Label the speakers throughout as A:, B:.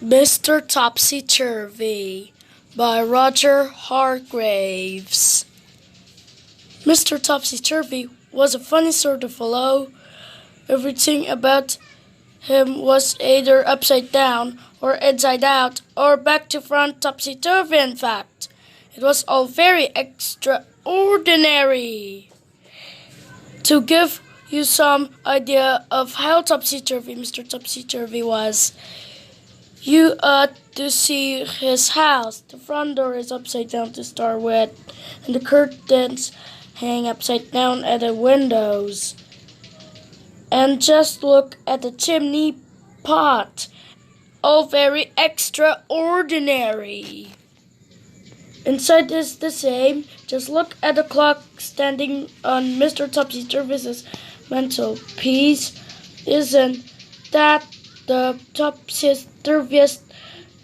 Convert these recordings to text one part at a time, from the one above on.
A: Mr. Topsy Turvy by Roger Hargraves. Mr. Topsy Turvy was a funny sort of fellow. Everything about him was either upside down, or inside out, or back to front topsy-turvy, in fact. It was all very extraordinary. To give you some idea of how topsy-turvy Mr. Topsy Turvy was, you ought to see his house. The front door is upside down to start with, and the curtains hang upside down at the windows. And just look at the chimney pot. All very extraordinary. Inside is the same. Just look at the clock standing on Mr. Topsy Turvy's mantelpiece. Isn't that the topsy-turviest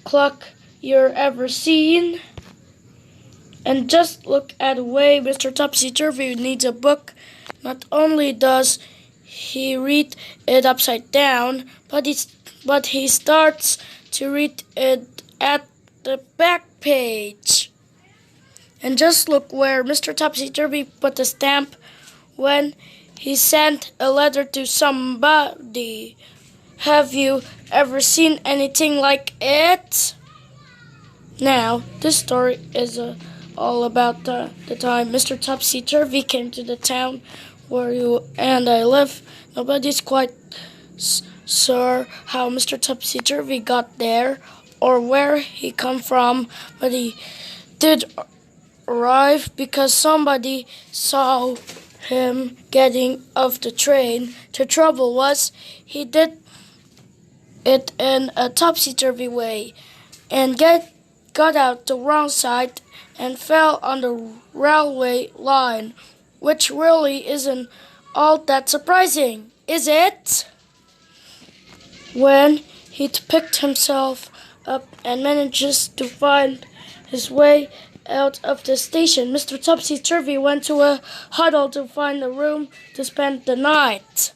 A: clock you've ever seen? And just look at the way Mr. Topsy-Turvy needs a book. Not only does he read it upside down, but he starts to read it at the back page. And just look where Mr. Topsy-Turvy put the stamp when he sent a letter to somebody. Have you ever seen anything like it? Now, this story is all about the time Mr. Topsy Turvy came to the town where you and I live. Nobody's quite sure how Mr. Topsy Turvy got there or where he come from, but he did arrive because somebody saw him getting off the train. The trouble was he did it in a topsy-turvy way and got out the wrong side and fell on the railway line, which really isn't all that surprising, is it? When he'd picked himself up and manages to find his way out of the station, Mr. Topsy-Turvy went to a huddle to find a room to spend the night.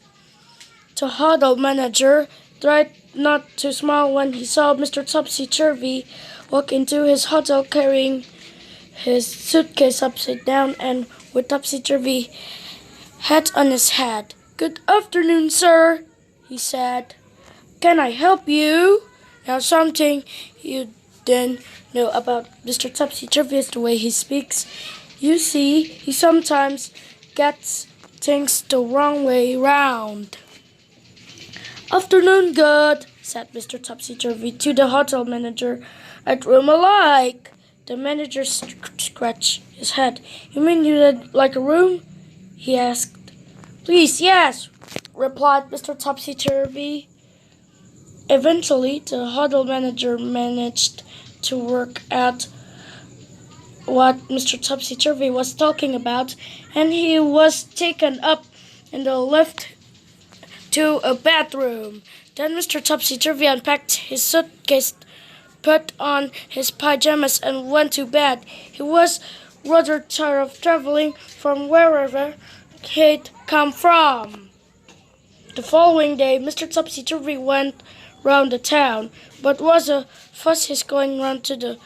A: The huddle manager tried not to smile when he saw Mr. Topsy-Turvy walk into his hotel carrying his suitcase upside down and with Topsy-Turvy hat on his head. "Good afternoon, sir," he said. "Can I help you?" Now, something you didn't know about Mr. Topsy-Turvy is the way he speaks. You see, he sometimes gets things the wrong way round. "Afternoon, good," said Mr. Topsy-Turvy to the hotel manager. "I'd room alike." The manager scratched his head. "You mean you'd like a room?" he asked. "Please, yes," replied Mr. Topsy-Turvy. Eventually, the hotel manager managed to work out what Mr. Topsy-Turvy was talking about, and he was taken up in the lift to a bathroom. Then Mr. Topsy-Turvy unpacked his suitcase, put on his pajamas, and went to bed. He was rather tired of traveling from wherever he'd come from. The following day, Mr. Topsy-Turvy went round the town, but was a fuss his going round to the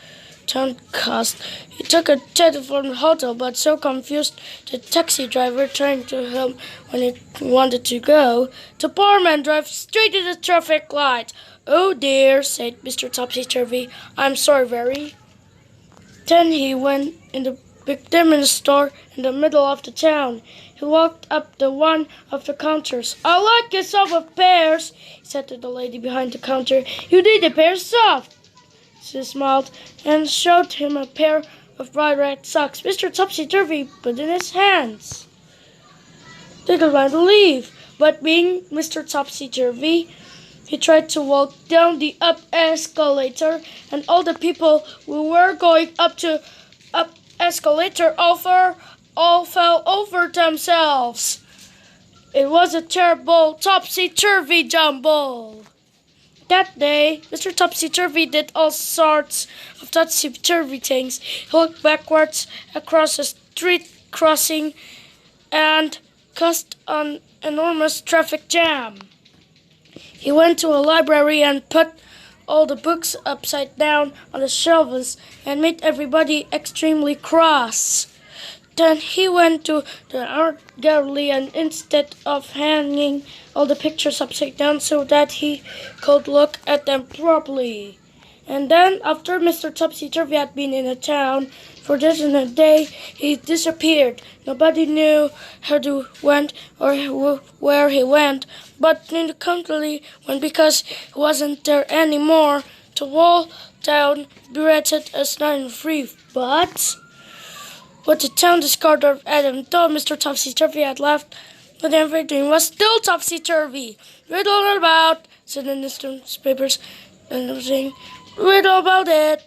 A: town caused. He took a taxi from the hotel, but so confused the taxi driver turned to him when he wanted to go. The poor man drove straight to the traffic light. "Oh dear," said Mr. Topsy-Turvy, "I'm sorry very." Then he went in the big department store in the middle of the town. He walked up to one of the counters. "I like yourself of pears," he said to the lady behind the counter. "You need a pair of socks." She smiled and showed him a pair of bright red socks. Mr. Topsy-Turvy put in his hands. They could want to leave, but being Mr. Topsy-Turvy, He tried to walk down the up escalator, and all the people who were going up escalator all fell over themselves. It was a terrible topsy-turvy jumble. That day, Mr. Topsy-Turvy did all sorts of topsy-turvy things. He looked backwards across a street crossing and caused an enormous traffic jam. He went to a library and put all the books upside down on the shelves and made everybody extremely cross. Then he went to the art gallery and instead of hanging all the pictures upside down so that he could look at them properly. And then, after Mr. Topsy-Turvy had been in a town for just a day, he disappeared. Nobody knew how he went or where he went, but in the country went because he wasn't there anymore. The whole town berated us not free, but the town discarded Adam thought Mr. Topsy-Turvy had left, but everything was still topsy-turvy. Riddle about, said the newspapers, and everything. Riddle about it.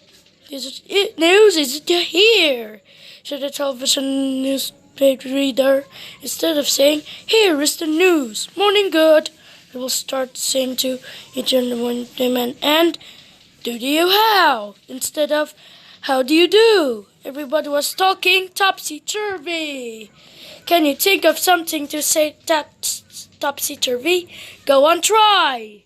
A: News is here, said the television newspaper reader. Instead of saying, here is the news, morning good, they will start saying to each other when they meant, and do you how, instead of how do you do. Everybody was talking topsy-turvy. Can you think of something to say that's topsy-turvy? Go on, try.